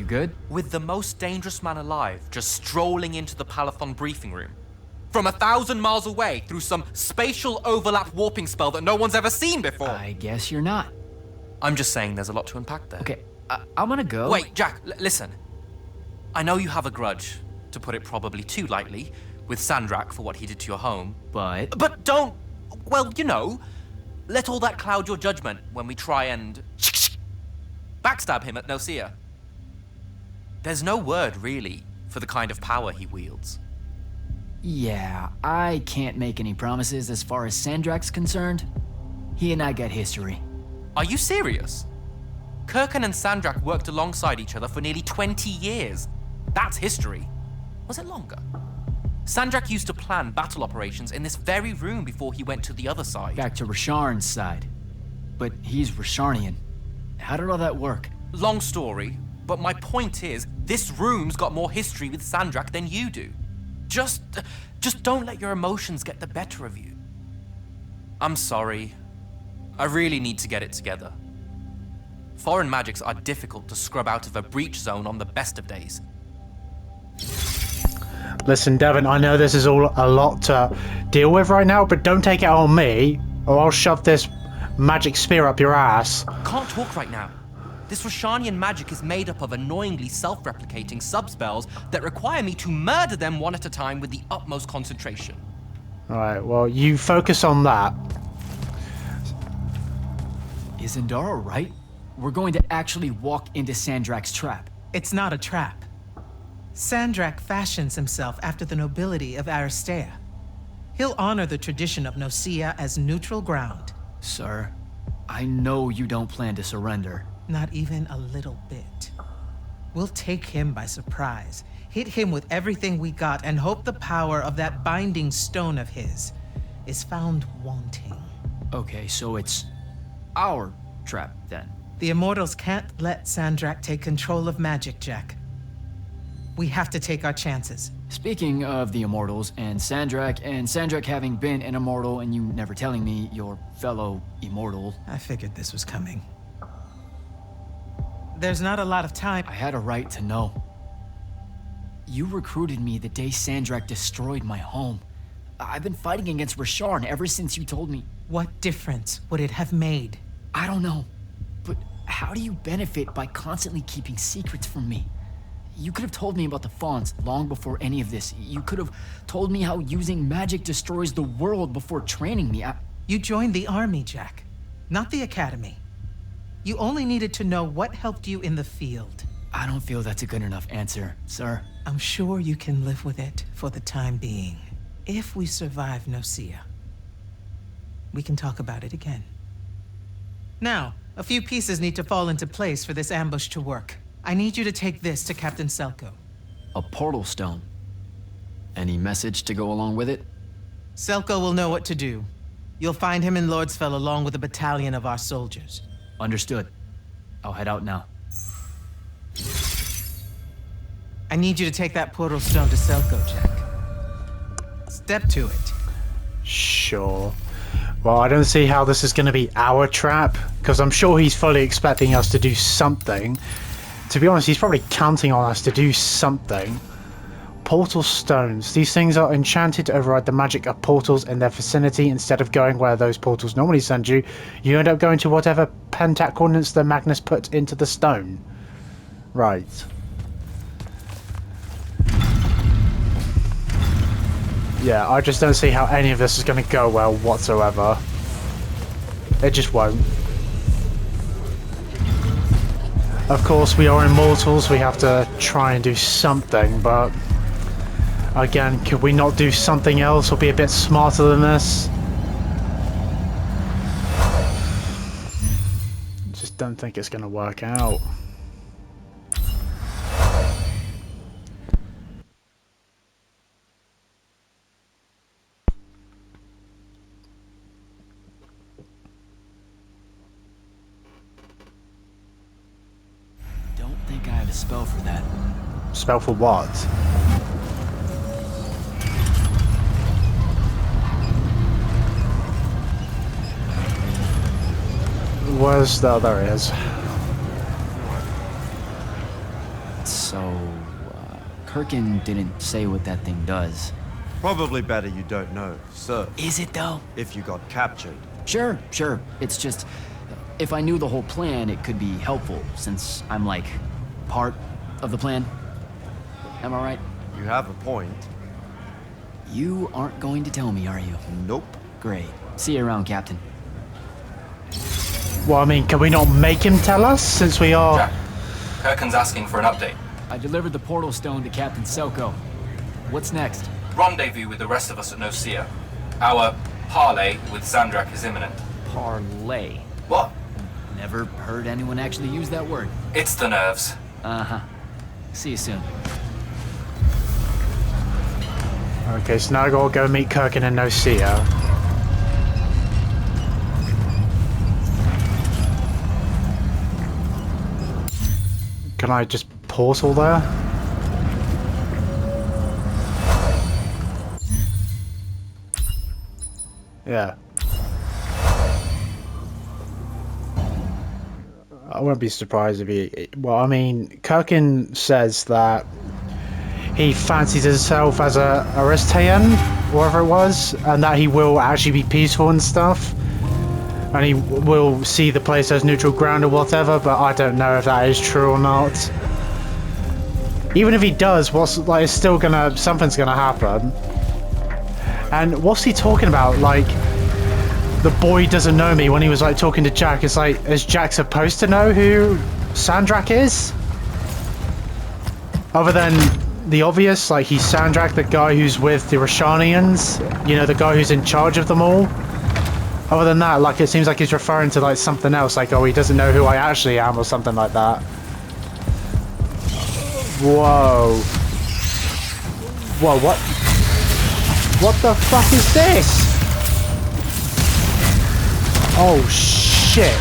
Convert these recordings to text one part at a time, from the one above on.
You good? With the most dangerous man alive just strolling into the Palathon briefing room. From 1,000 miles away through some spatial overlap warping spell that no one's ever seen before. I guess you're not. I'm just saying there's a lot to unpack there. Okay, I'm gonna go. Wait, Jack, listen. I know you have a grudge, to put it probably too lightly, with Sandrak for what he did to your home. But Don't, well, you know, let all that cloud your judgment when we try and backstab him at Nosea. There's no word, really, for the kind of power he wields. yeah, I can't make any promises as far as Sandrak's concerned. He and I got history. Are you serious? Kirkan and Sandrak worked alongside each other for nearly 20 years. That's history. Was it longer? Sandrak used to plan battle operations in this very room before he went to the other side. Back to Rasharn's side. But he's Rasharnian. How did all that work? Long story, but my point is, this room's got more history with Sandrak than you do. Just don't let your emotions get the better of you. I'm sorry. I really need to get it together. Foreign magics are difficult to scrub out of a breach zone on the best of days. Listen, Devon, I know this is all a lot to deal with right now, but don't take it on me, or I'll shove this magic spear up your ass. Can't talk right now. This Rashanian magic is made up of annoyingly self-replicating subspells that require me to murder them one at a time with the utmost concentration. Alright, well, you focus on that. Is Zendara right? We're going to actually walk into Sandrak's trap. It's not a trap. Sandrak fashions himself after the nobility of Aristea. He'll honor the tradition of Nosea as neutral ground. Sir, I know you don't plan to surrender. Not even a little bit. We'll take him by surprise, hit him with everything we got, and hope the power of that binding stone of his is found wanting. Okay, so it's our trap then. The Immortals can't let Sandrak take control of magic, Jack. We have to take our chances. Speaking of the Immortals and Sandrak having been an Immortal and you never telling me your fellow Immortal. I figured this was coming. There's not a lot of time. I had a right to know. You recruited me the day Sandrak destroyed my home. I've been fighting against Rasharn ever since you told me. What difference would it have made? I don't know, but how do you benefit by constantly keeping secrets from me? You could have told me about the Fawns long before any of this. You could have told me how using magic destroys the world before training me. You joined the army, Jack, not the academy. You only needed to know what helped you in the field. I don't feel that's a good enough answer, sir. I'm sure you can live with it for the time being. If we survive Nosea, we can talk about it again. Now, a few pieces need to fall into place for this ambush to work. I need you to take this to Captain Selko. A portal stone. Any message to go along with it? Selko will know what to do. You'll find him in Lordsfell along with a battalion of our soldiers. Understood. I'll head out now. I need you to take that portal stone to Selko, Jack. Step to it. Sure. Well, I don't see how this is going to be our trap, because I'm sure he's fully expecting us to do something. To be honest, he's probably counting on us to do something. Portal stones. These things are enchanted to override the magic of portals in their vicinity. Instead of going where those portals normally send you, you end up going to whatever pentac coordinates the Magnus put into the stone. Right. Yeah, I just don't see how any of this is going to go well whatsoever. It just won't. Of course, we are immortals, we have to try and do something, but again, could we not do something else or be a bit smarter than this? Just don't think it's going to work out. Spell for that. Spell for what? Where's the... there it is. So, Kirkin didn't say what that thing does. Probably better you don't know, sir. Is it though? If you got captured. Sure. It's just, if I knew the whole plan, it could be helpful, since I'm like, part of the plan. Am I right? You have a point. You aren't going to tell me, are you? Nope. Great. See you around, Captain. Well, I mean, can we not make him tell us, since we are... Jack, Kirkin's asking for an update. I delivered the portal stone to Captain Selko. What's next? Rendezvous with the rest of us at Nocia. Our parley with Sandrak is imminent. Parlay. What? Never heard anyone actually use that word. It's the nerves. Uh-huh. See you soon. Okay, so now I gotta go meet Kirkin and Nocia. Can I just portal there? Yeah. I wouldn't be surprised if he... Well, I mean, Kirkin says that he fancies himself as a Aristean, whatever it was, and that he will actually be peaceful and stuff. And he will see the place as neutral ground or whatever, but I don't know if that is true or not. Even if he does, what's like, it's still gonna... something's gonna happen. And what's he talking about? Like, the boy doesn't know me when he was like talking to Jack. It's like, is Jack supposed to know who Sandrak is? Other than the obvious, like he's Sandrak, the guy who's with the Roshanians, you know, the guy who's in charge of them all. Other than that, like, it seems like he's referring to like something else, like, oh, he doesn't know who I actually am or something like that. Whoa. Whoa, what? What the fuck is this? Oh shit.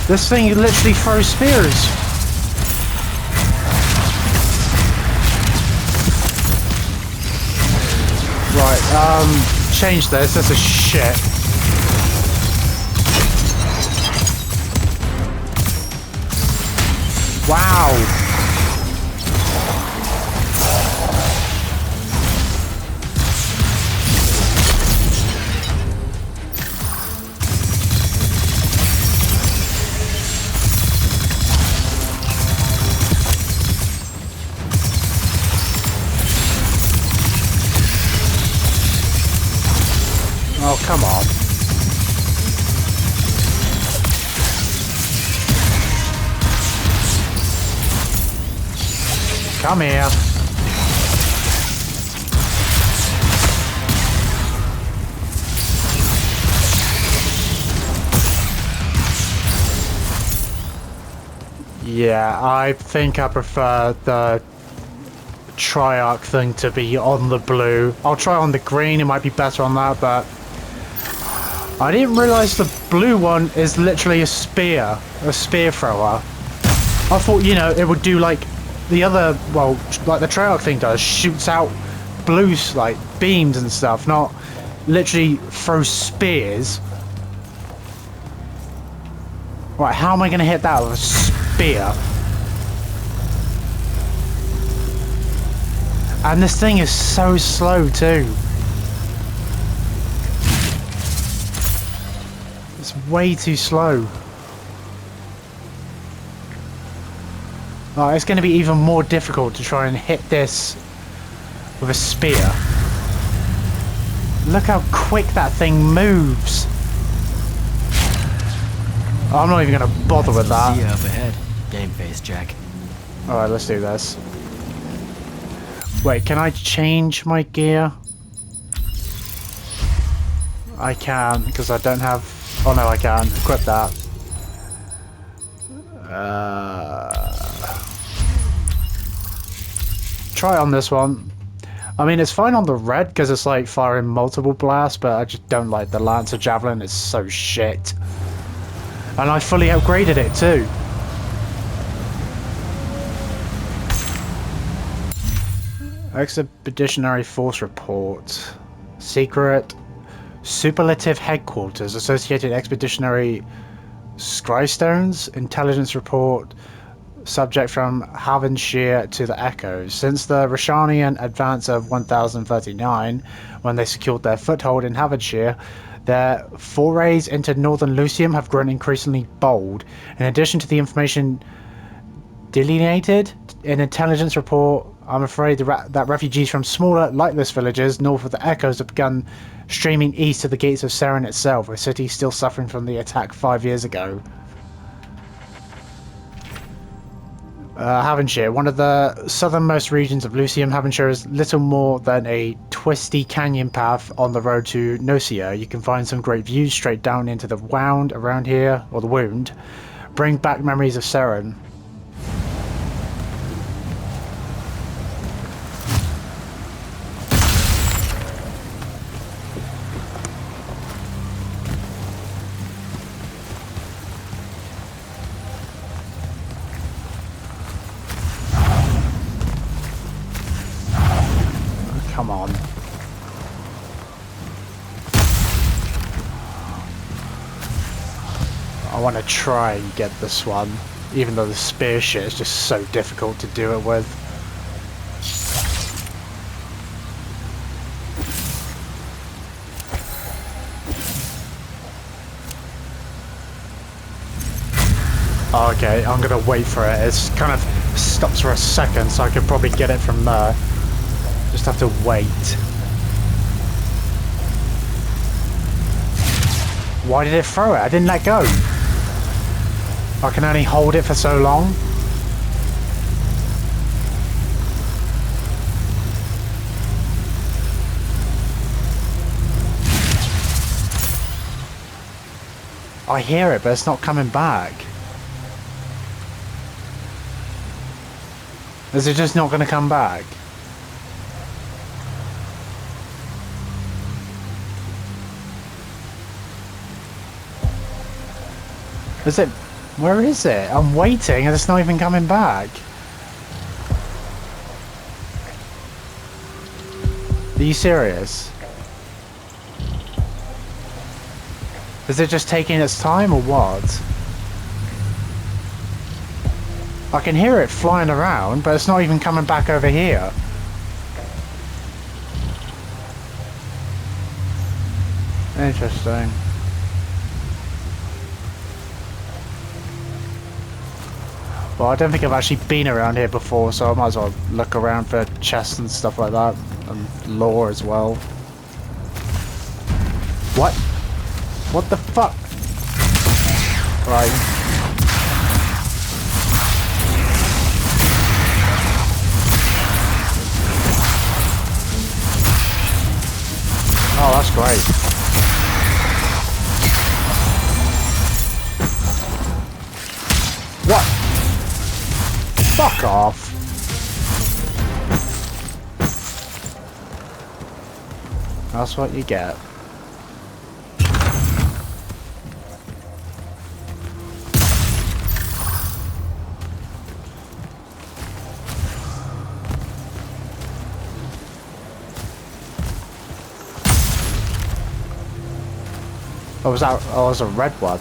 This thing literally throws spears. Right, change this. This is shit. Wow. Oh, come on. Come here. Yeah, I think I prefer the Triarch thing to be on the blue. I'll try on the green, it might be better on that, but I didn't realize the blue one is literally a spear thrower. I thought, you know, it would do like the other, well, like the Triarch thing does, shoots out blue, like, beams and stuff, not literally throw spears. Right, how am I going to hit that with a spear? And this thing is so slow too. It's way too slow. Oh, it's going to be even more difficult to try and hit this with a spear. Look how quick that thing moves. I'm not even going to bother with that. See you up ahead, game face, Jack. Alright, let's do this. Wait, can I change my gear? I can, because I don't have... Oh no, I can. Equip that. Try it on this one. I mean, it's fine on the red, because it's like firing multiple blasts, but I just don't like the Lancer Javelin. It's so shit. And I fully upgraded it too. Expeditionary Force Report. Secret. Superlative Headquarters. Associated Expeditionary Scrystones, intelligence report, subject from Havensheer to the Echoes. Since the Rashanian advance of 1039, when they secured their foothold in Havensheer, their forays into northern Lucium have grown increasingly bold. In addition to the information delineated in intelligence report, I'm afraid that refugees from smaller, lightless villages north of the Echoes have begun streaming east to the gates of Seren itself, a city still suffering from the attack 5 years ago. Havensheer, one of the southernmost regions of Lucium, Havensheer is little more than a twisty canyon path on the road to Nocia. You can find some great views straight down into the wound around here, or the wound. Bring back memories of Seren. Come on. I want to try and get this one, even though the spear shit is just so difficult to do it with. Okay, I'm gonna wait for it. It's kind of stops for a second, so I can probably get it from there. Just have to wait. Why did it throw it? I didn't let go. I can only hold it for so long. I hear it, but it's not coming back. Is it just not going to come back? Is it? Where is it? I'm waiting and it's not even coming back. Are you serious? Is it just taking its time or what? I can hear it flying around, but it's not even coming back over here. Interesting. Well, I don't think I've actually been around here before, so I might as well look around for chests and stuff like that, and lore as well. What? What the fuck? Right. Oh, that's great. What? Fuck off. That's what you get. Oh, was that? Oh, it was a red one.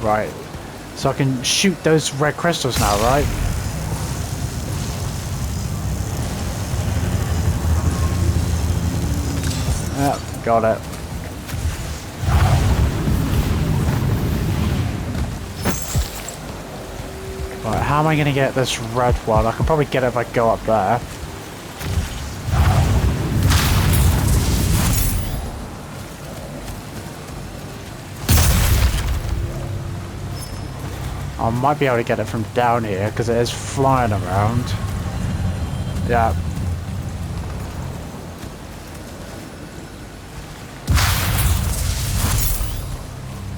Right. So I can shoot those red crystals now, right? Yep, got it. Right, how am I going to get this red one? I can probably get it if I go up there. I might be able to get it from down here because it is flying around. Yeah.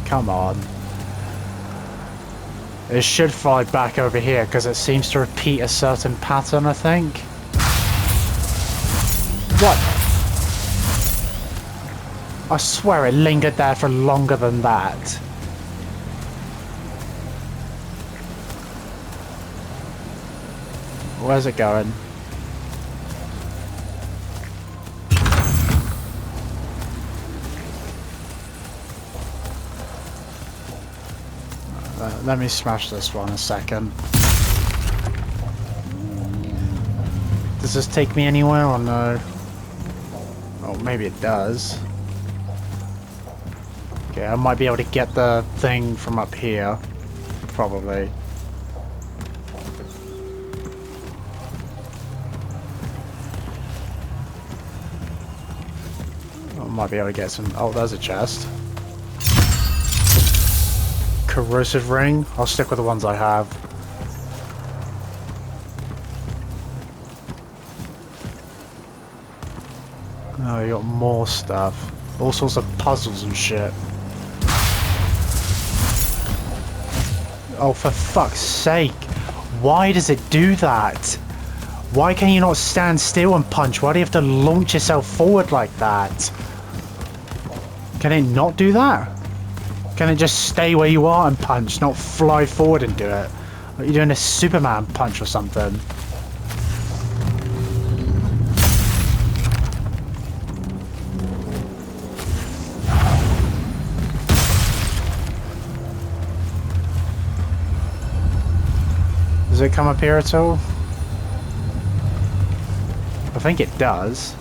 Come on. It should fly back over here because it seems to repeat a certain pattern, I think. What? I swear it lingered there for longer than that. Where's it going? Let me smash this one a second. Does this take me anywhere or no? Oh, maybe it does. Okay, I might be able to get the thing from up here. Probably. I might be able to get some... Oh, there's a chest. Corrosive ring. I'll stick with the ones I have. Oh, you got more stuff. All sorts of puzzles and shit. Oh, for fuck's sake. Why does it do that? Why can you not stand still and punch? Why do you have to launch yourself forward like that? Can it not do that? Can it just stay where you are and punch, not fly forward and do it? Like you're doing a Superman punch or something. Does it come up here at all? I think it does.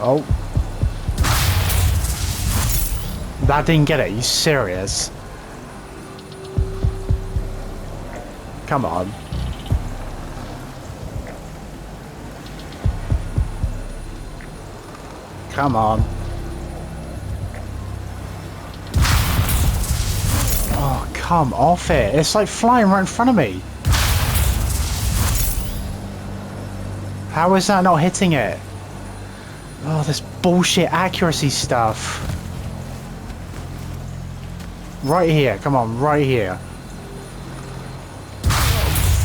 Oh. That didn't get it. Are you serious? Come on. Come on. Oh, come off it. It's like flying right in front of me. How is that not hitting it? Oh, this bullshit accuracy stuff. Right here. Come on, right here.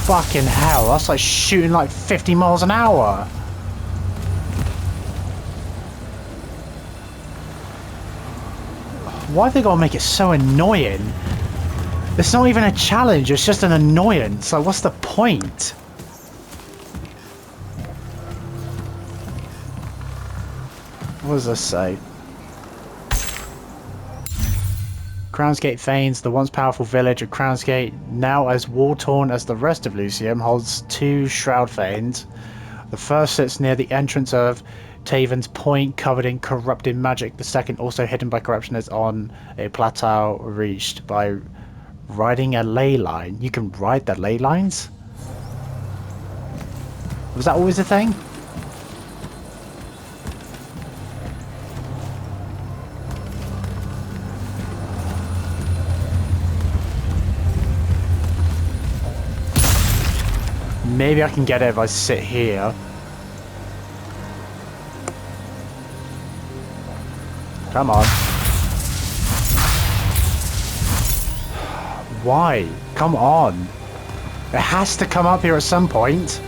Fucking hell. That's like shooting like 50 miles an hour. Why have they got to make it so annoying? It's not even a challenge, it's just an annoyance. Like, what's the point? What does this say? Crownsgate Thanes, the once powerful village of Crownsgate, now as war-torn as the rest of Lucium, holds two Shroud Thanes. The first sits near the entrance of Taven's Point, covered in corrupted magic. The second, also hidden by corruption, is on a plateau reached by riding a ley line. You can ride the ley lines? Was that always a thing? Maybe I can get it if I sit here. Come on. Why? Come on. It has to come up here at some point.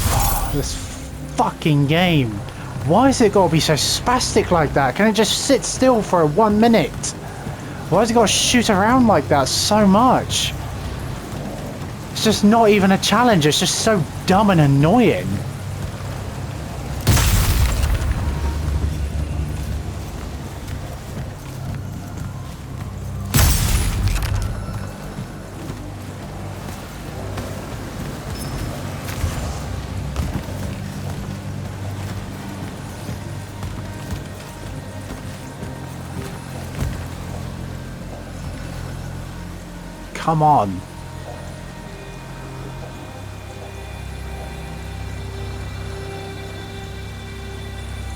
Oh, this fucking game. Why has it got to be so spastic like that? Can it just sit still for 1 minute? Why has it got to shoot around like that so much? It's just not even a challenge, it's just so dumb and annoying. Come on.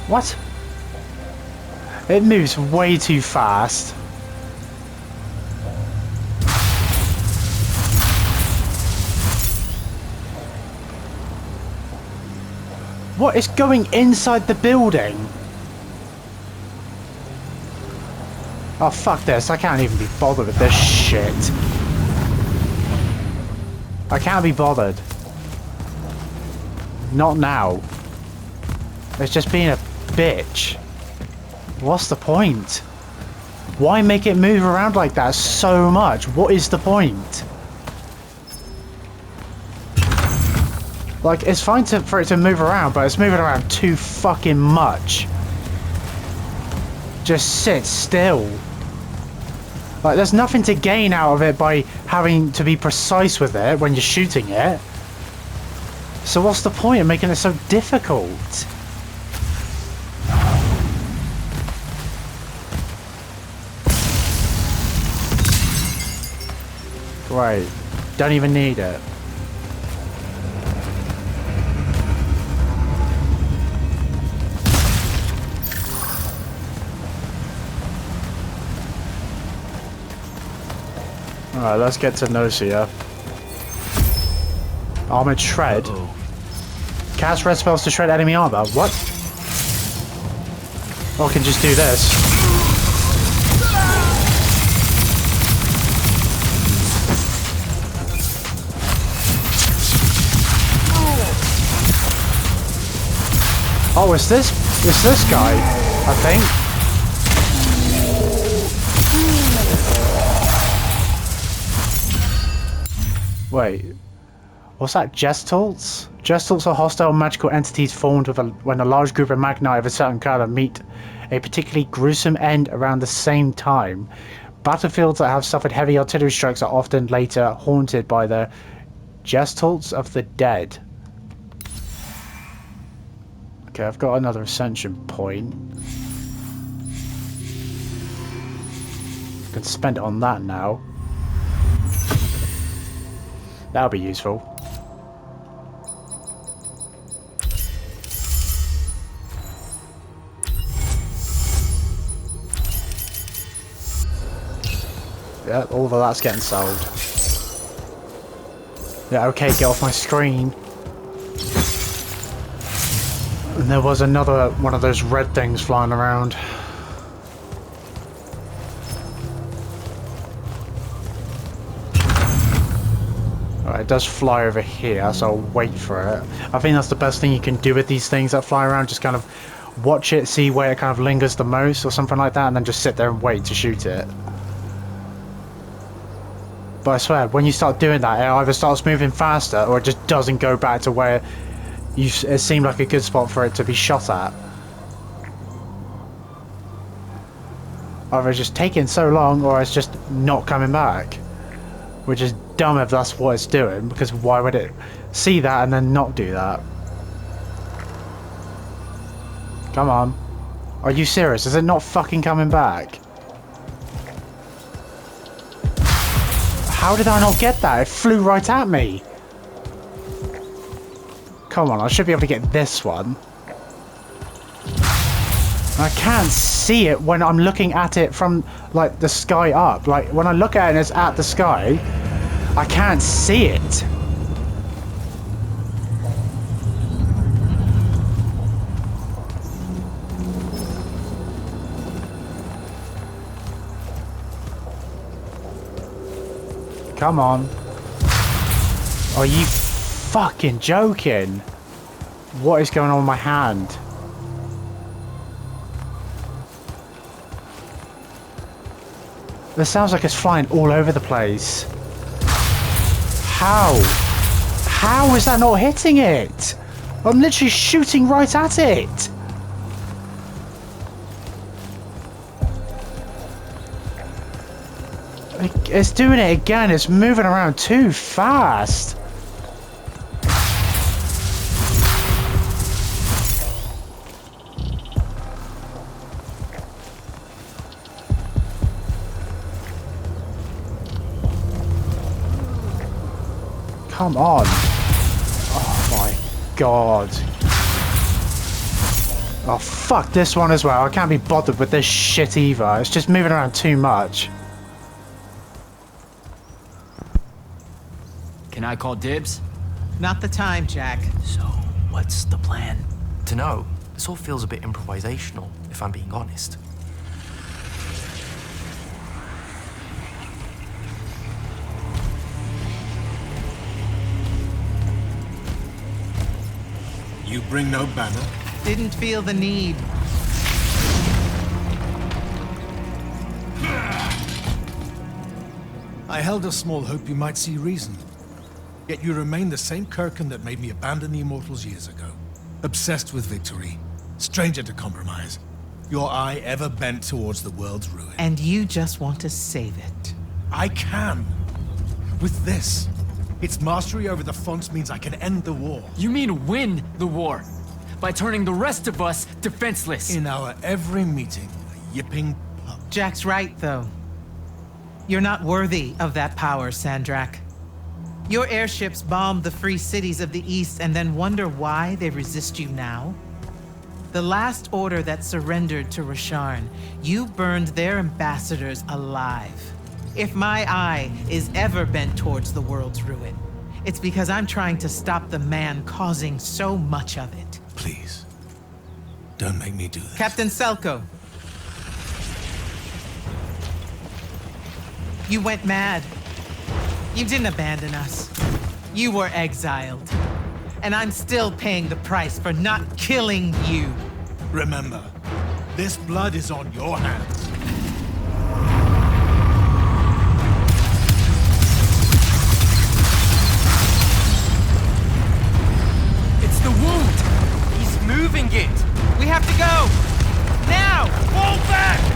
What? It moves way too fast. What is going inside the building? Oh, fuck this. I can't even be bothered with this shit. I can't be bothered. Not now. It's just being a bitch. What's the point? Why make it move around like that so much? What is the point? Like, it's fine for it to move around, but it's moving around too fucking much. Just sit still. Like, there's nothing to gain out of it by having to be precise with it when you're shooting it. So what's the point of making it so difficult? Right, don't even need it. Alright, let's get to Nosia. Armored Shred. Cast red spells to shred enemy armor. What? Oh, I can just do this. Oh, it's this guy, I think. Wait, what's that? Gestalt? Gestalts are hostile magical entities formed when a large group of Magnite of a certain color meet a particularly gruesome end around the same time. Battlefields that have suffered heavy artillery strikes are often later haunted by the Gestalts of the Dead. Okay, I've got another ascension point. I can spend it on that now. That'll be useful. Yeah, all of that's getting sold. Yeah, okay, get off my screen. And there was another one of those red things flying around. Alright, it does fly over here, so I'll wait for it. I think that's the best thing you can do with these things that fly around. Just kind of watch it, see where it kind of lingers the most or something like that, and then just sit there and wait to shoot it. But I swear, when you start doing that, it either starts moving faster or it just doesn't go back to where it seemed like a good spot for it to be shot at. Either it's just taking so long or it's just not coming back. Which is dumb if that's what it's doing, because why would it see that and then not do that? Come on. Are you serious? Is it not fucking coming back? How did I not get that? It flew right at me. Come on, I should be able to get this one. I can't see it when I'm looking at it from, like, the sky up. Like, when I look at it and it's at the sky, I can't see it. Come on. Are you fucking joking? What is going on with my hand? This sounds like it's flying all over the place. How? How is that not hitting it? I'm literally shooting right at it. It's doing it again. It's moving around too fast. Come on. Oh my god. Oh fuck this one as well. I can't be bothered with this shit either. It's just moving around too much. Can I call dibs? Not the time, Jack. So, what's the plan? Dunno. This all feels a bit improvisational, if I'm being honest. You bring no banner? Didn't feel the need. I held a small hope you might see reason. Yet you remain the same Kirkin that made me abandon the Immortals years ago. Obsessed with victory, stranger to compromise. Your eye ever bent towards the world's ruin. And you just want to save it. I can. With this. Its mastery over the fonts means I can end the war. You mean win the war by turning the rest of us defenseless. In our every meeting, a yipping pup. Jack's right, though. You're not worthy of that power, Sandrak. Your airships bombed the free cities of the East and then wonder why they resist you now? The last order that surrendered to Rasharn, you burned their ambassadors alive. If my eye is ever bent towards the world's ruin, it's because I'm trying to stop the man causing so much of it. Please. Don't make me do this. Captain Selko. You went mad. You didn't abandon us. You were exiled. And I'm still paying the price for not killing you. Remember, this blood is on your hands. It's the wound! He's moving it! We have to go! Now! Fall back!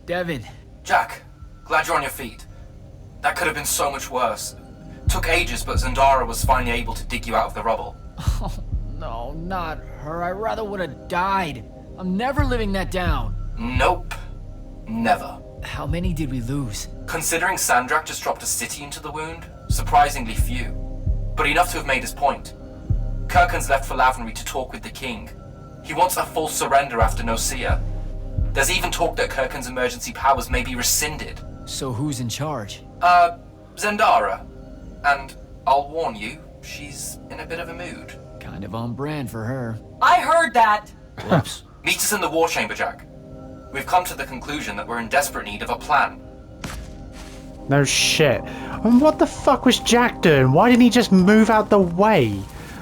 Devin. Jack, glad you're on your feet. That could have been so much worse. Took ages, but Zendara was finally able to dig you out of the rubble. Oh, no, not her. I rather would have died. I'm never living that down. Nope. Never. How many did we lose? Considering Sandrak just dropped a city into the wound, surprisingly few. But enough to have made his point. Kirkin's left for Lavenry to talk with the king. He wants a full surrender after Nosea. There's even talk that Kirkin's emergency powers may be rescinded. So who's in charge? Zendara. And I'll warn you, she's in a bit of a mood. Kind of on brand for her. I heard that! Whoops. Meet us in the war chamber, Jack. We've come to the conclusion that we're in desperate need of a plan. No shit. And what the fuck was Jack doing? Why didn't he just move out the way?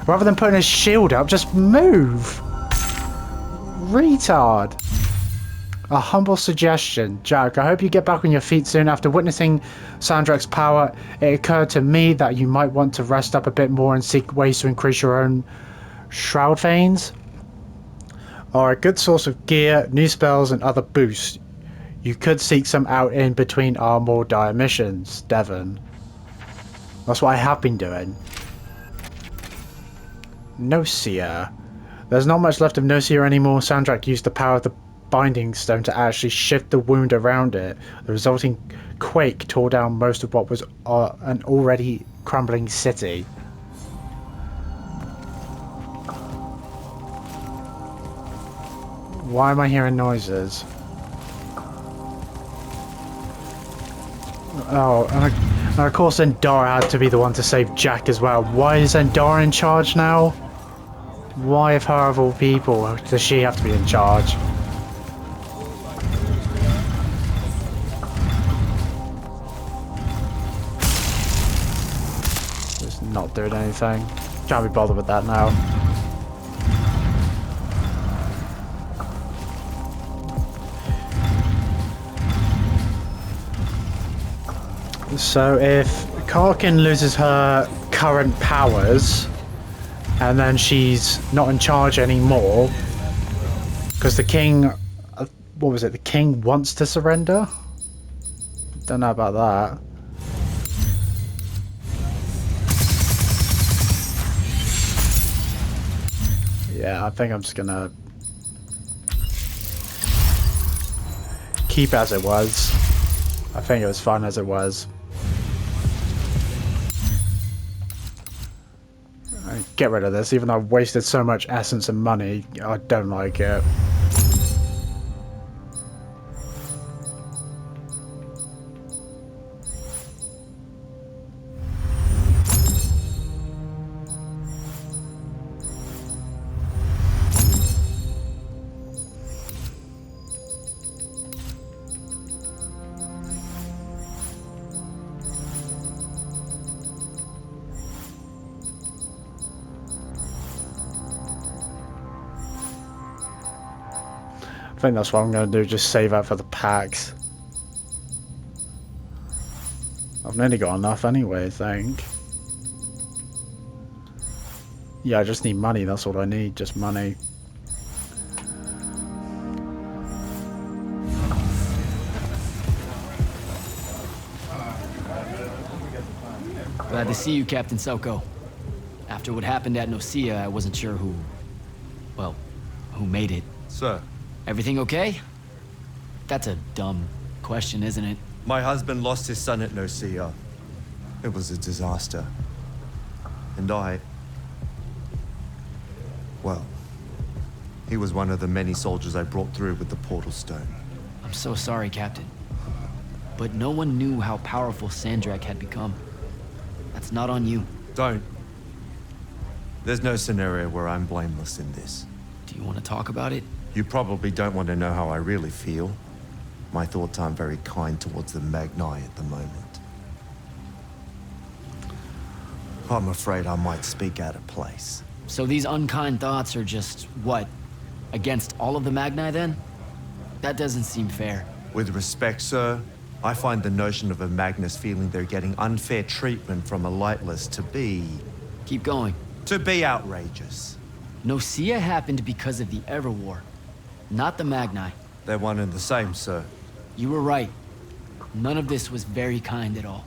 Rather than putting his shield up, just move! Retard. A humble suggestion. Jack, I hope you get back on your feet soon. After witnessing Sandrak's power, it occurred to me that you might want to rest up a bit more and seek ways to increase your own shroud veins. Are a good source of gear, new spells, and other boosts. You could seek some out in between our more dire missions, Devon. That's what I have been doing. Nosea. There's not much left of Nosea anymore. Sandrak used the power of the Binding Stone to actually shift the wound around it. The resulting quake tore down most of what was an already crumbling city. Why am I hearing noises? Oh, and of course Zendara had to be the one to save Jack as well. Why is Zendara in charge now? Why, of her of all people, does she have to be in charge? Just not doing anything. Can't be bothered with that now. So if Karkin loses her current powers and then she's not in charge anymore because the king, what was it, the king wants to surrender? Don't know about that. Yeah, I think I'm just gonna keep as it was. I think it was fine as it was. Get rid of this, even though I've wasted so much essence and money. I don't like it. I think that's what I'm going to do, just save up for the packs. I've nearly got enough anyway, I think. Yeah, I just need money, that's all I need, just money. Glad to see you, Captain Selko. After what happened at Nocia, I wasn't sure who made it. Sir, Everything okay? That's a dumb question, isn't it? my husband lost his son at Nocia. It was a disaster. And well, he was one of the many soldiers I brought through with the portal stone. I'm so sorry, Captain. But no one knew how powerful Sandrak had become. That's not on you. Don't. There's no scenario where I'm blameless in this. Do you want to talk about it? You probably don't want to know how I really feel. My thoughts aren't very kind towards the Magni at the moment. I'm afraid I might speak out of place. So these unkind thoughts are just, what? Against all of the Magni, then? That doesn't seem fair. With respect, sir, I find the notion of a Magnus feeling they're getting unfair treatment from a lightless to be Keep going. outrageous. Nocia happened because of the Everwar, not the Magni. They're one and the same, sir. You were right. None of this was very kind at all.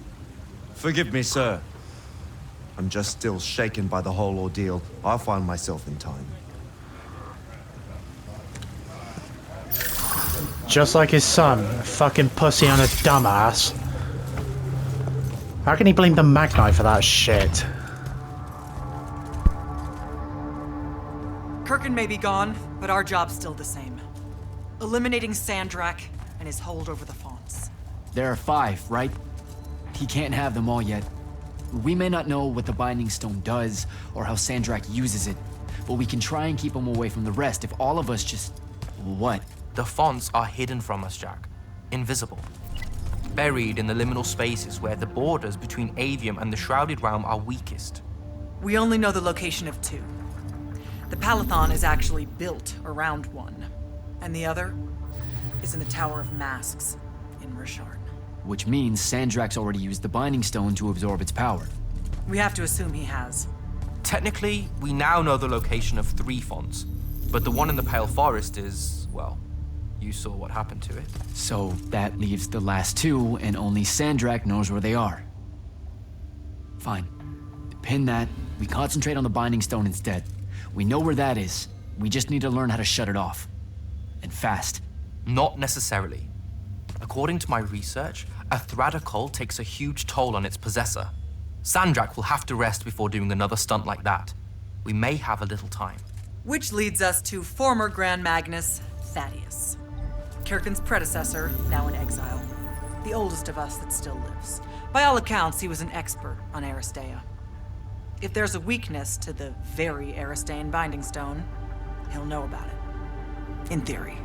Forgive me, sir. I'm just still shaken by the whole ordeal. I'll find myself in time. Just like his son, a fucking pussy and a dumbass. How can he blame the Magni for that shit? Kirkin may be gone, but our job's still the same. Eliminating Sandrak and his hold over the Fonts. There are 5, right? He can't have them all yet. We may not know what the Binding Stone does, or how Sandrak uses it, but we can try and keep him away from the rest if all of us just... what? The fonts are hidden from us, Jack. Invisible. Buried in the liminal spaces where the borders between Aveum and the Shrouded Realm are weakest. We only know the location of 2. The Palathon is actually built around one, and the other is in the Tower of Masks in Rasharn. Which means Sandrak's already used the Binding Stone to absorb its power. We have to assume he has. Technically, we now know the location of 3 fonts, but the one in the Pale Forest is, well, you saw what happened to it. So that leaves the last 2, and only Sandrak knows where they are. Fine. Pin that. We concentrate on the Binding Stone instead. We know where that is. We just need to learn how to shut it off. And fast. Not necessarily. According to my research, a Thradakol takes a huge toll on its possessor. Sandrak will have to rest before doing another stunt like that. We may have a little time. Which leads us to former Grand Magnus, Thaddeus. Kirkin's predecessor, now in exile. The oldest of us that still lives. By all accounts, he was an expert on Aristea. If there's a weakness to the very Aristean Binding Stone, he'll know about it. In theory.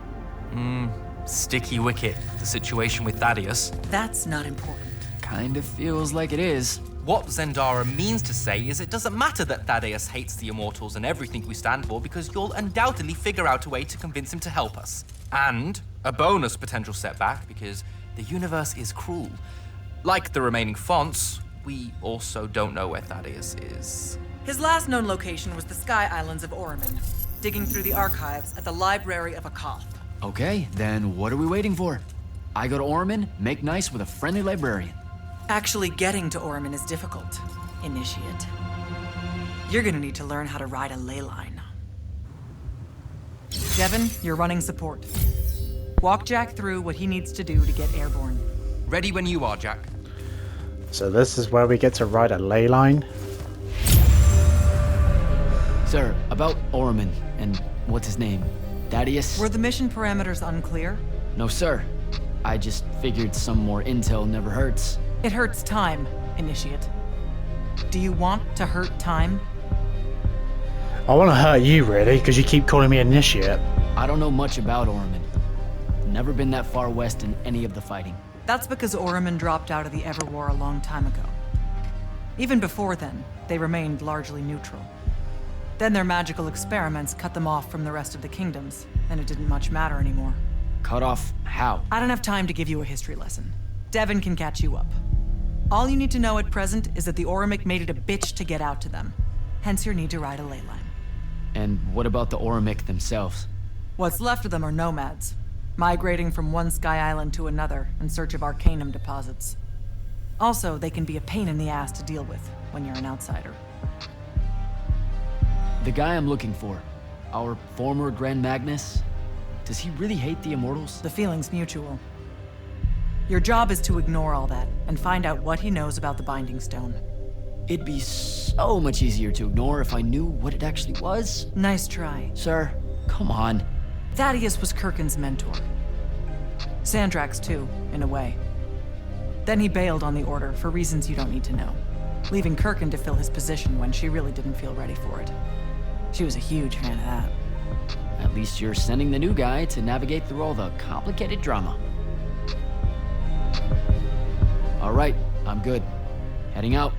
Sticky wicket, the situation with Thaddeus. That's not important. Kind of feels like it is. What Zendara means to say is it doesn't matter that Thaddeus hates the Immortals and everything we stand for, because you'll undoubtedly figure out a way to convince him to help us. And a bonus potential setback, because the universe is cruel. Like the remaining fonts, we also don't know where Thaddeus is. His last known location was the Sky Islands of Oriman, digging through the archives at the Library of Akoth. Okay, then what are we waiting for? I go to Orman, make nice with a friendly librarian. Actually getting to Oriman is difficult, Initiate. You're gonna need to learn how to ride a ley line. Devin, you're running support. Walk Jack through what he needs to do to get airborne. Ready when you are, Jack. So this is where we get to ride a ley line. Sir, about Orman and what's his name? Thaddeus? Were the mission parameters unclear? No, sir. I just figured some more intel never hurts. It hurts time, Initiate. Do you want to hurt time? I want to hurt you, really, because you keep calling me Initiate. I don't know much about Orman. Never been that far west in any of the fighting. That's because Orman dropped out of the Everwar a long time ago. Even before then, they remained largely neutral. Then their magical experiments cut them off from the rest of the kingdoms, and it didn't much matter anymore. Cut off how? I don't have time to give you a history lesson. Devin can catch you up. All you need to know at present is that the Orimic made it a bitch to get out to them. Hence your need to ride a ley line. And what about the Orimic themselves? What's left of them are nomads, migrating from one sky island to another in search of arcanum deposits. Also, they can be a pain in the ass to deal with when you're an outsider. The guy I'm looking for, our former Grand Magnus, does he really hate the Immortals? The feeling's mutual. Your job is to ignore all that and find out what he knows about the Binding Stone. It'd be so much easier to ignore if I knew what it actually was. Nice try. Sir, come on. Thaddeus was Kirkin's mentor. Sandrax too, in a way. Then he bailed on the Order for reasons you don't need to know, leaving Kirkin to fill his position when she really didn't feel ready for it. She was a huge fan of that. At least you're sending the new guy to navigate through all the complicated drama. All right, I'm good. Heading out.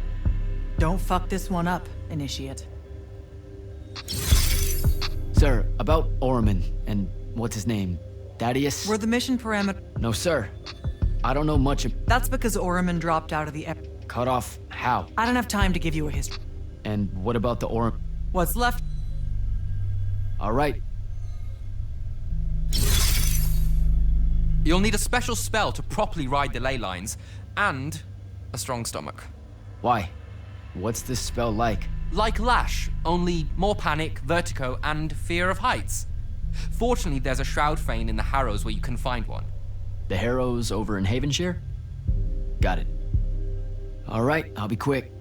Don't fuck this one up, Initiate. Sir, about Orman and what's his name? Thaddeus? Were the mission parameter... No, sir. I don't know much That's because Orman dropped out of the... Cut off how? I don't have time to give you a history. And what about the What's left... All right. You'll need a special spell to properly ride the ley lines, and a strong stomach. Why? What's this spell like? Like Lash, only more panic, vertigo, and fear of heights. Fortunately, there's a Shroud Fane in the Harrows where you can find one. The Harrows over in Havenshire? Got it. All right, I'll be quick.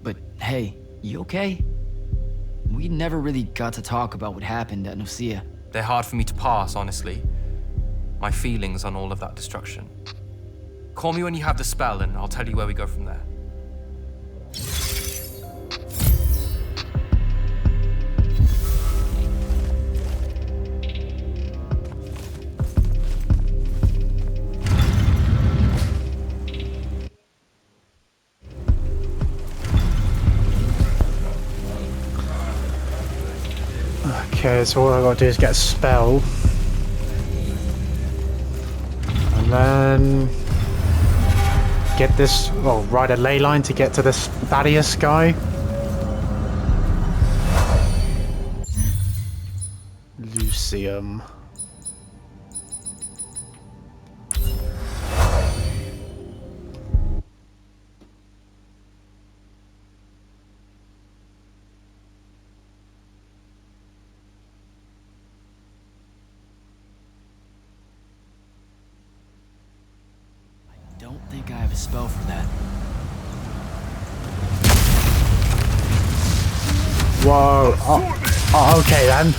But hey, you okay? We never really got to talk about what happened at Nicaea. They're hard for me to pass, honestly. My feelings on all of that destruction. Call me when you have the spell and I'll tell you where we go from there. Okay, so all I gotta do is get a spell. And then get this, well, ride a ley line to get to this Thaddeus guy. Lucium. Don't think I have a spell for that. Whoa. Oh, okay then.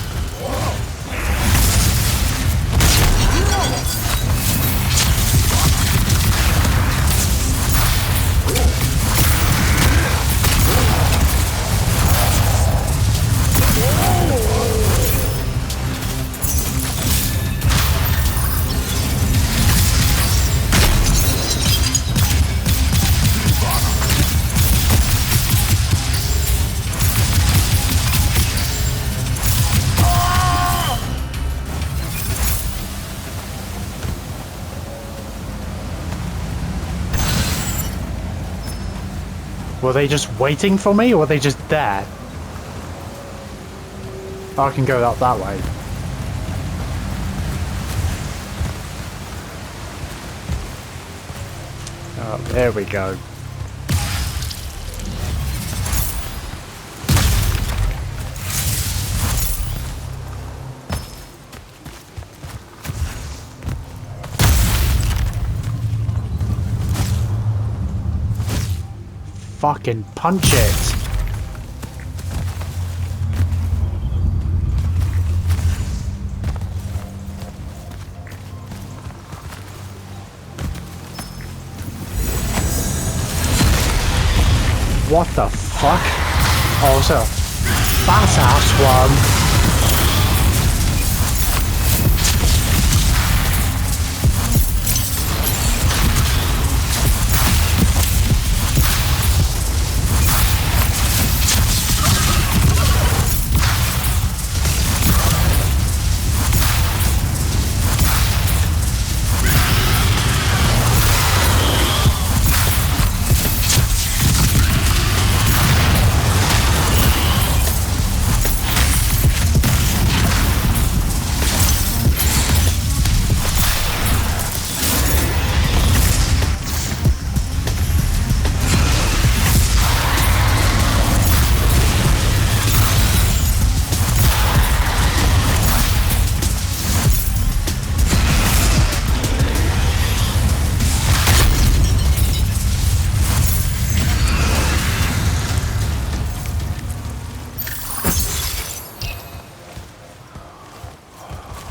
Were they just waiting for me, or were they just there? I can go up that way. Oh, there we go. fucking punch it. What the fuck? Oh, it's a fat ass one.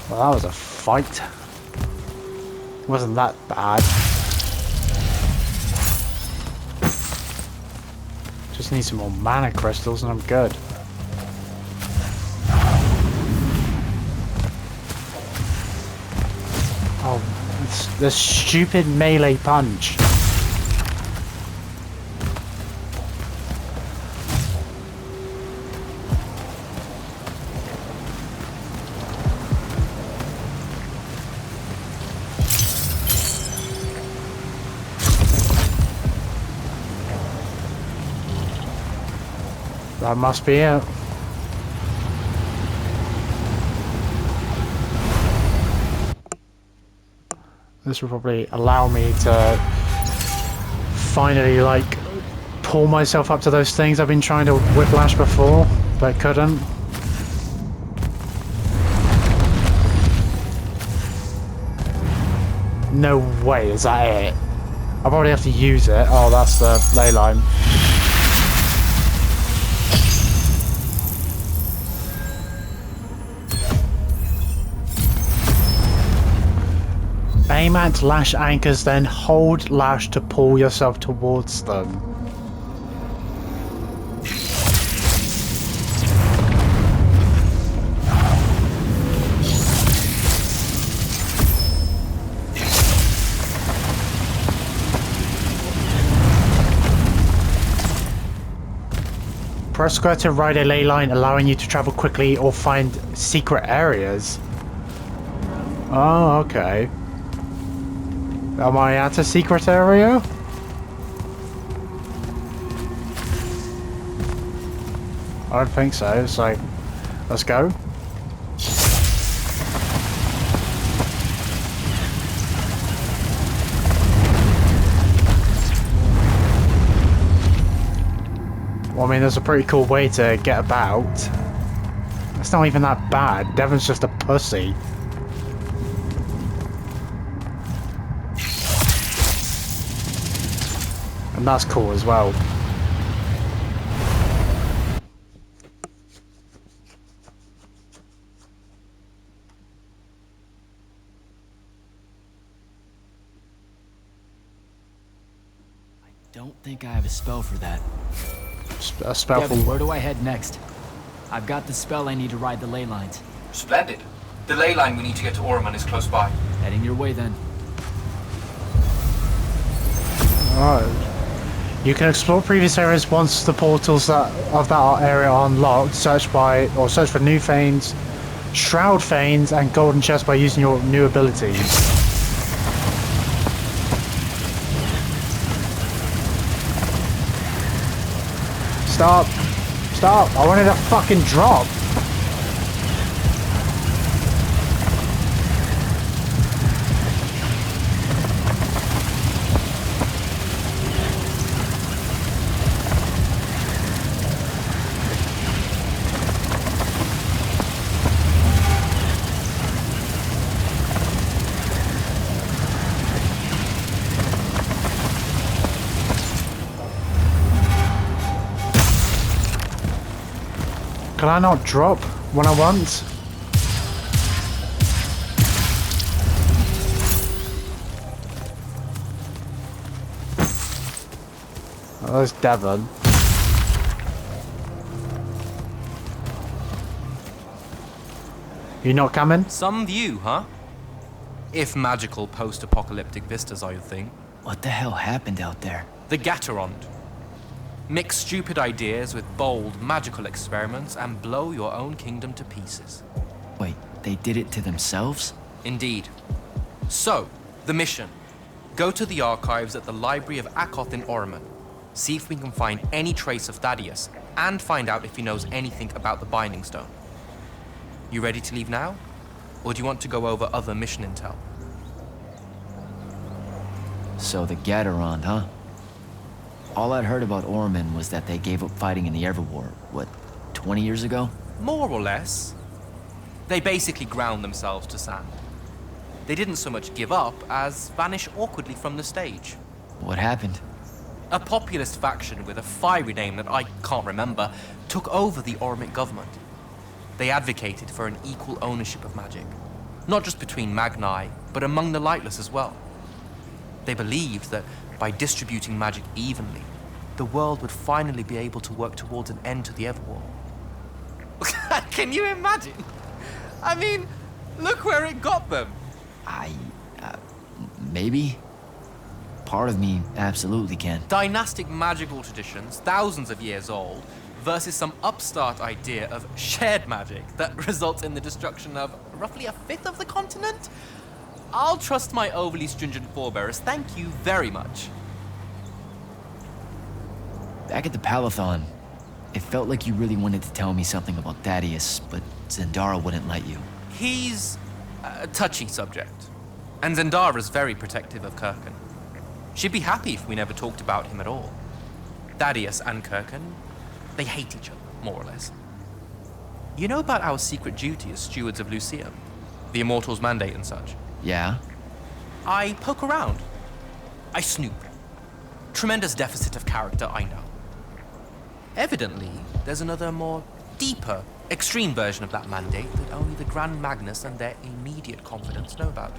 Well, that was a fight. Wasn't that bad. Just need some more mana crystals and I'm good. Oh, it's the stupid melee punch. That must be it. This will probably allow me to finally, like, pull myself up to those things I've been trying to whiplash before, but couldn't. No way, is that it? I'll probably have to use it. Oh, that's the ley line. Aim at lash anchors, then hold lash to pull yourself towards them. Press square to ride a ley line, allowing you to travel quickly or find secret areas. Oh, okay. Am I at a secret area? I don't think so, so let's go. Well, I mean, there's a pretty cool way to get about. It's not even that bad. Devon's just a pussy. And that's cool as well. Don't think I have a spell for that. A spell Devin, for... where do I head next? I've got the spell I need to ride the ley lines. Splendid. The ley line we need to get to Orman is close by. Heading your way then. Alright. You can explore previous areas once the portals of that area are unlocked. Search for new Fanes, Shroud Fanes, and Golden Chests by using your new abilities. Stop! Stop! I wanted a fucking drop! Can I not drop when I want? Oh, there's Devon. You not coming? Some view, huh? If magical post-apocalyptic vistas are your thing. What the hell happened out there? The Gatorond. Mix stupid ideas with bold, magical experiments and blow your own kingdom to pieces. Wait, they did it to themselves? Indeed. So, the mission. Go to the archives at the Library of Akoth in Orman. See if we can find any trace of Thaddeus, and find out if he knows anything about the Binding Stone. You ready to leave now? Or do you want to go over other mission intel? So the Gatorond, huh? All I'd heard about Orman was that they gave up fighting in the Everwar, what, 20 years ago? More or less. They basically ground themselves to sand. They didn't so much give up as vanish awkwardly from the stage. What happened? A populist faction with a fiery name that I can't remember took over the Ormic government. They advocated for an equal ownership of magic, not just between Magni, but among the lightless as well. They believed that by distributing magic evenly, the world would finally be able to work towards an end to the Everwar. Can you imagine? I mean, look where it got them. Maybe? Part of me absolutely can. Dynastic magical traditions, thousands of years old, versus some upstart idea of shared magic that results in the destruction of roughly a fifth of the continent? I'll trust my overly stringent forebears, thank you very much. Back at the Palathon, it felt like you really wanted to tell me something about Thaddeus, but Zendara wouldn't let you. He's a touchy subject, and Zendara's very protective of Kirkan. She'd be happy if we never talked about him at all. Thaddeus and Kirkan, they hate each other, more or less. You know about our secret duty as stewards of Lucia? The Immortals' mandate and such? Yeah? I poke around. I snoop. Tremendous deficit of character, I know. Evidently, there's another more deeper, extreme version of that mandate that only the Grand Magnus and their immediate confidants know about.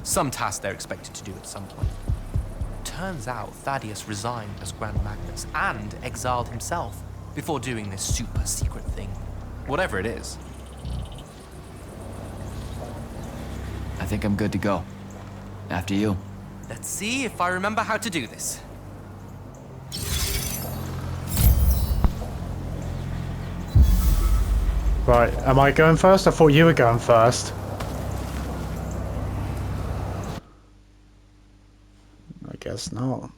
Some task they're expected to do at some point. Turns out Thaddeus resigned as Grand Magnus and exiled himself before doing this super secret thing. Whatever it is. I think I'm good to go. After you. Let's see if I remember how to do this. Right, am I going first? I thought you were going first. I guess not.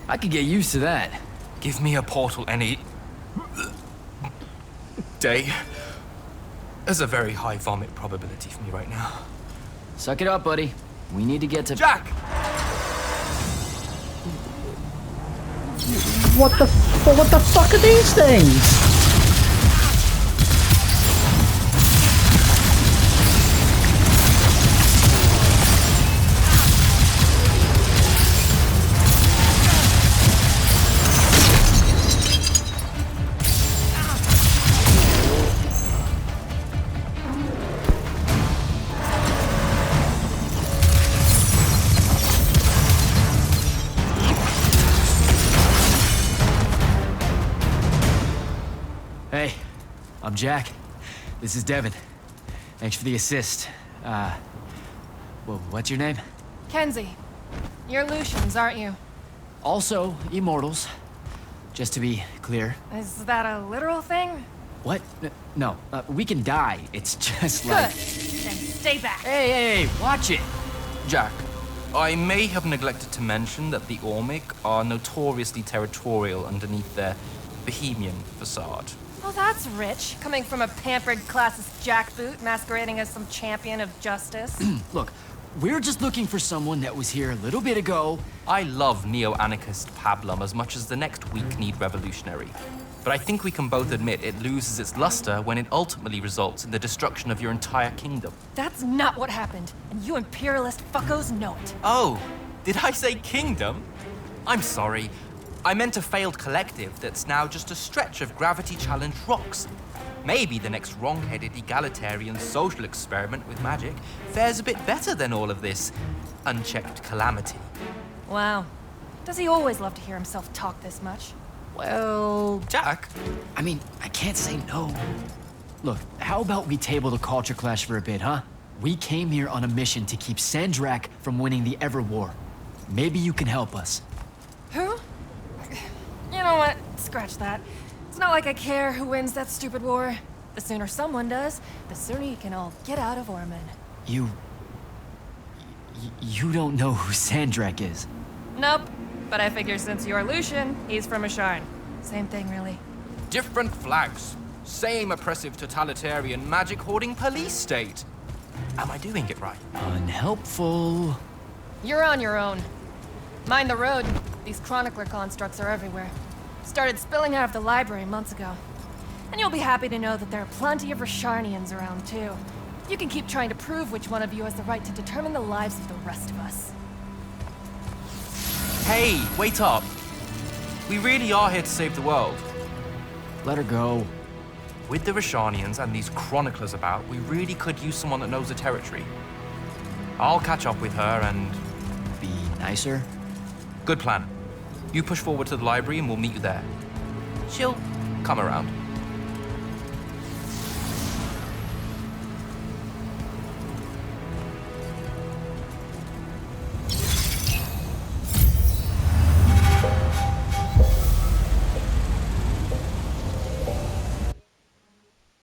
I could get used to that. Give me a portal any day. There's a very high vomit probability for me right now. Suck it up, buddy. We need to get to... Jack! What the fuck are these things? Hey, I'm Jack. This is Devon. Thanks for the assist. Well, what's your name? Kenzie. You're Lucians, aren't you? Also, Immortals. Just to be clear. Is that a literal thing? What? No, we can die. It's just Good. like... Then stay back. Hey, watch it! Jack, I may have neglected to mention that the Ormic are notoriously territorial underneath their Bohemian facade. Oh, that's rich. Coming from a pampered classist jackboot masquerading as some champion of justice. Look, we're just looking for someone that was here a little bit ago. I love neo-anarchist pablum as much as the next weak-kneed revolutionary. But I think we can both admit it loses its luster when it ultimately results in the destruction of your entire kingdom. That's not what happened, and you imperialist fuckos know it. Oh, Did I say kingdom? I'm sorry. I meant a failed collective that's now just a stretch of gravity-challenged rocks. Maybe the next wrong-headed egalitarian social experiment with magic fares a bit better than all of this unchecked calamity. Wow. Does he always love to hear himself talk this much? Well, Jack? I mean, I can't say no. Look, how about we table the culture clash for a bit, huh? We came here on a mission to keep Sandrak from winning the Ever War. Maybe you can help us. Who? You know what? Scratch that. It's not like I care who wins that stupid war. The sooner someone does, the sooner you can all get out of Orman. You don't know who Sandrak is. Nope. But I figure since you're Lucian, he's from Asharn. Same thing, really. Different flags. Same oppressive totalitarian magic-hoarding police state. Am I doing it right? Unhelpful. You're on your own. Mind the road. These chronicler constructs are everywhere. Started spilling out of the library months ago. And you'll be happy to know that there are plenty of Rasharnians around, too. You can keep trying to prove which one of you has the right to determine the lives of the rest of us. Hey, wait up. We really are here to save the world. Let her go. With the Rasharnians and these chroniclers about, we really could use someone that knows the territory. I'll catch up with her and... Be nicer? Good plan. You push forward to the library and we'll meet you there. She'll come around.